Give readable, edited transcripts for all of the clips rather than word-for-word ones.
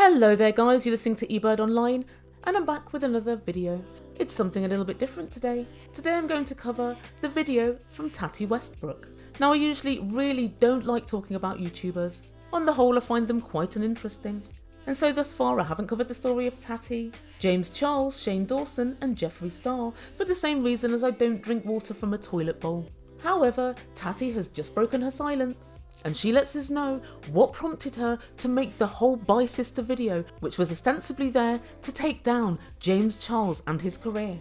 Hello there guys, you're listening to Ebird Online and I'm back with another video. It's something a little bit different today. Today I'm going to cover the video from Tati Westbrook. Now I usually really don't like talking about YouTubers. On the whole I find them quite uninteresting. And so thus far I haven't covered the story of Tati, James Charles, Shane Dawson and Jeffree Star for the same reason as I don't drink water from a toilet bowl. However, Tati has just broken her silence. And she lets us know what prompted her to make the whole Bye Sister video, which was ostensibly there to take down James Charles and his career.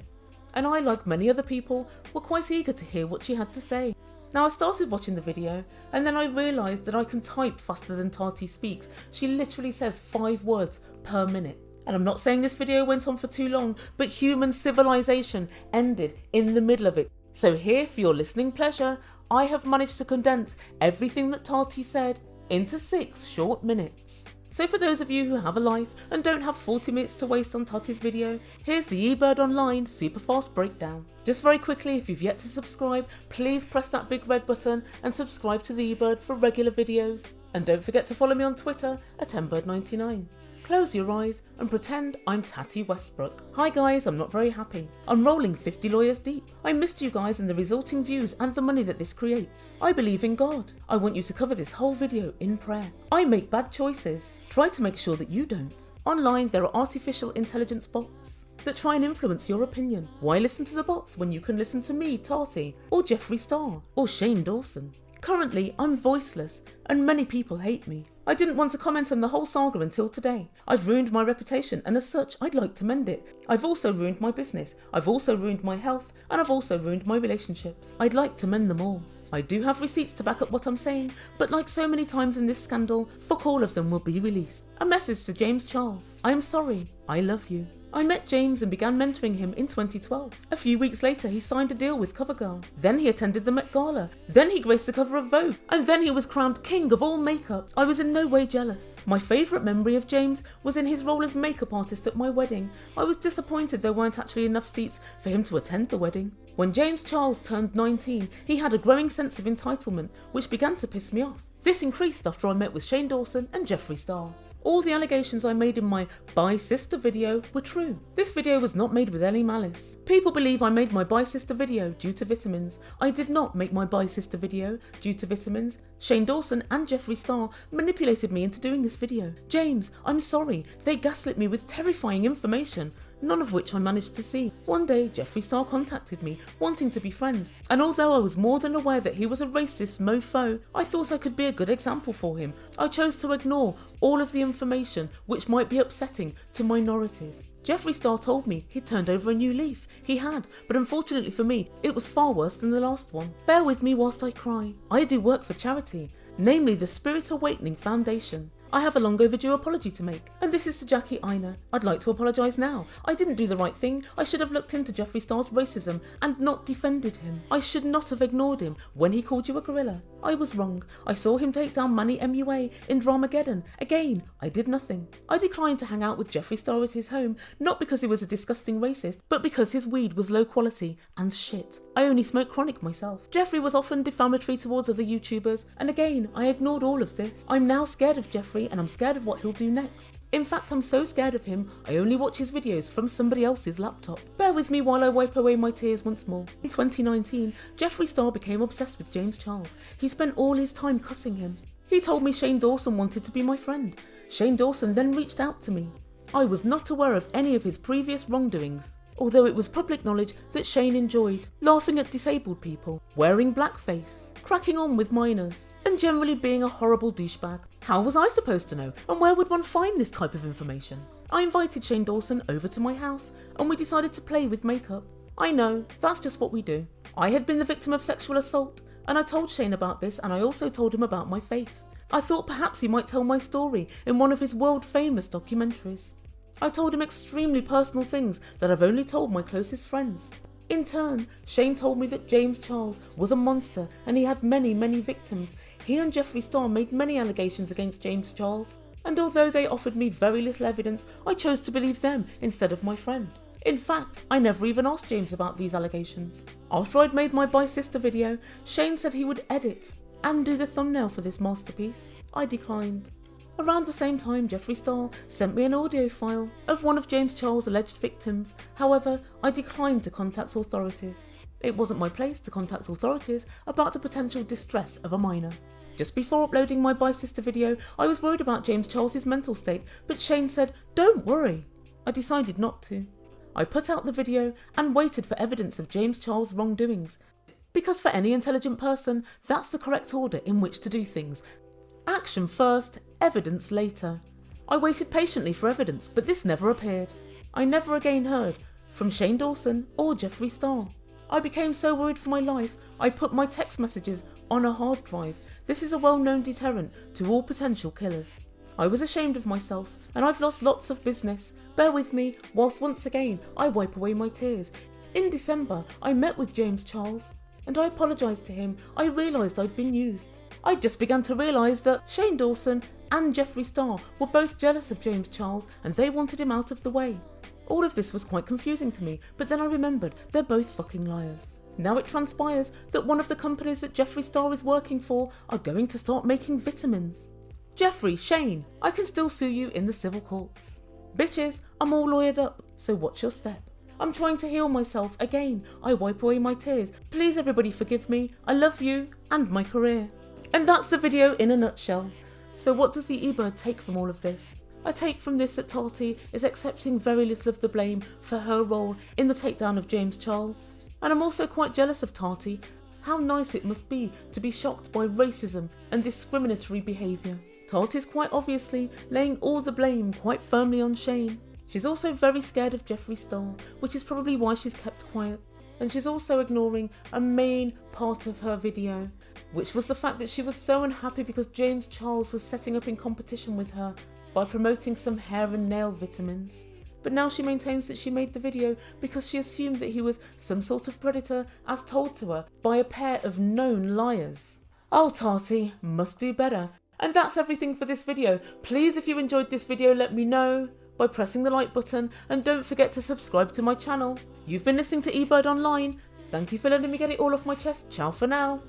And I, like many other people, were quite eager to hear what she had to say. Now I started watching the video and then I realised that I can type faster than Tati speaks. She literally says 5 words per minute. And I'm not saying this video went on for too long, but human civilization ended in the middle of it. So here, for your listening pleasure, I have managed to condense everything that Tati said into 6 short minutes. So for those of you who have a life and don't have 40 minutes to waste on Tati's video, here's the Ebird Online super fast breakdown. Just very quickly, if you've yet to subscribe, please press that big red button and subscribe to the Ebird for regular videos. And don't forget to follow me on Twitter at Ebird99. Close your eyes and pretend I'm Tati Westbrook. Hi guys, I'm not very happy. I'm rolling 50 lawyers deep. I missed you guys and the resulting views and the money that this creates. I believe in God. I want you to cover this whole video in prayer. I make bad choices. Try to make sure that you don't. Online there are artificial intelligence bots that try and influence your opinion. Why listen to the bots when you can listen to me, Tati, or Jeffree Star, or Shane Dawson? Currently, I'm voiceless and many people hate me. I didn't want to comment on the whole saga until today. I've ruined my reputation and as such I'd like to mend it. I've also ruined my business, I've also ruined my health and I've also ruined my relationships. I'd like to mend them all. I do have receipts to back up what I'm saying, but like so many times in this scandal, fuck all of them will be released. A message to James Charles. I am sorry, I love you. I met James and began mentoring him in 2012. A few weeks later he signed a deal with CoverGirl. Then he attended the Met Gala. Then he graced the cover of Vogue. And then he was crowned king of all makeup. I was in no way jealous. My favourite memory of James was in his role as makeup artist at my wedding. I was disappointed there weren't actually enough seats for him to attend the wedding. When James Charles turned 19, he had a growing sense of entitlement, which began to piss me off. This increased after I met with Shane Dawson and Jeffree Star. All the allegations I made in my Bye Sister video were true. This video was not made with any malice. People believe I made my Bye Sister video due to vitamins. I did not make my Bye Sister video due to vitamins. Shane Dawson and Jeffree Star manipulated me into doing this video. James, I'm sorry, they gaslit me with terrifying information, none of which I managed to see. One day, Jeffree Star contacted me, wanting to be friends, and although I was more than aware that he was a racist mofo, I thought I could be a good example for him. I chose to ignore all of the information which might be upsetting to minorities. Jeffree Star told me he'd turned over a new leaf. He had, but unfortunately for me, it was far worse than the last one. Bear with me whilst I cry. I do work for charity, namely the Spirit Awakening Foundation. I have a long overdue apology to make, and this is to Jackie Aina. I'd like to apologise now. I didn't do the right thing. I should have looked into Jeffree Star's racism and not defended him. I should not have ignored him when he called you a gorilla. I was wrong. I saw him take down Manny MUA in Dramageddon. Again, I did nothing. I declined to hang out with Jeffree Star at his home, not because he was a disgusting racist, but because his weed was low quality and shit. I only smoke chronic myself. Jeffree was often defamatory towards other YouTubers, and again, I ignored all of this. I'm now scared of Jeffree and I'm scared of what he'll do next. In fact, I'm so scared of him, I only watch his videos from somebody else's laptop. Bear with me while I wipe away my tears once more. In 2019, Jeffree Star became obsessed with James Charles. He spent all his time cussing him. He told me Shane Dawson wanted to be my friend. Shane Dawson then reached out to me. I was not aware of any of his previous wrongdoings, although it was public knowledge that Shane enjoyed laughing at disabled people, wearing blackface, cracking on with minors, and generally being a horrible douchebag. How was I supposed to know, and where would one find this type of information? I invited Shane Dawson over to my house, and we decided to play with makeup. I know, that's just what we do. I had been the victim of sexual assault, and I told Shane about this, and I also told him about my faith. I thought perhaps he might tell my story in one of his world-famous documentaries. I told him extremely personal things that I've only told my closest friends. In turn, Shane told me that James Charles was a monster and he had many victims. He and Jeffree Star made many allegations against James Charles, and although they offered me very little evidence, I chose to believe them instead of my friend. In fact, I never even asked James about these allegations. After I'd made my Bye Sister video, Shane said he would edit and do the thumbnail for this masterpiece. I declined. Around the same time, Jeffree Star sent me an audio file of one of James Charles' alleged victims. However, I declined to contact authorities. It wasn't my place to contact authorities about the potential distress of a minor. Just before uploading my bi-sister video, I was worried about James Charles' mental state, but Shane said, "Don't worry." I decided not to. I put out the video and waited for evidence of James Charles' wrongdoings. Because for any intelligent person, that's the correct order in which to do things. Action first, evidence later. I waited patiently for evidence, but this never appeared. I never again heard from Shane Dawson or Jeffree Star. I became so worried for my life, I put my text messages on a hard drive. This is a well-known deterrent to all potential killers. I was ashamed of myself, and I've lost lots of business. Bear with me whilst once again I wipe away my tears. In December, I met with James Charles, and I apologised to him. I realised I'd been used. I just began to realise that Shane Dawson and Jeffree Star were both jealous of James Charles, and they wanted him out of the way. All of this was quite confusing to me, but then I remembered they're both fucking liars. Now it transpires that one of the companies that Jeffree Star is working for are going to start making vitamins. Jeffree, Shane, I can still sue you in the civil courts. Bitches, I'm all lawyered up, so watch your step. I'm trying to heal myself again. I wipe away my tears. Please everybody forgive me. I love you and my career. And that's the video in a nutshell. So what does the Ebird take from all of this? I take from this that Tati is accepting very little of the blame for her role in the takedown of James Charles. And I'm also quite jealous of Tati. How nice it must be to be shocked by racism and discriminatory behaviour. Tati is quite obviously laying all the blame quite firmly on Shane. She's also very scared of Jeffree Star, which is probably why she's kept quiet. And she's also ignoring a main part of her video, which was the fact that she was so unhappy because James Charles was setting up in competition with her by promoting some hair and nail vitamins. But now she maintains that she made the video because she assumed that he was some sort of predator as told to her by a pair of known liars. Oh, Tati, must do better. And that's everything for this video. Please, if you enjoyed this video, let me know by pressing the like button, and don't forget to subscribe to my channel. You've been listening to Ebird Online. Thank you for letting me get it all off my chest. Ciao for now.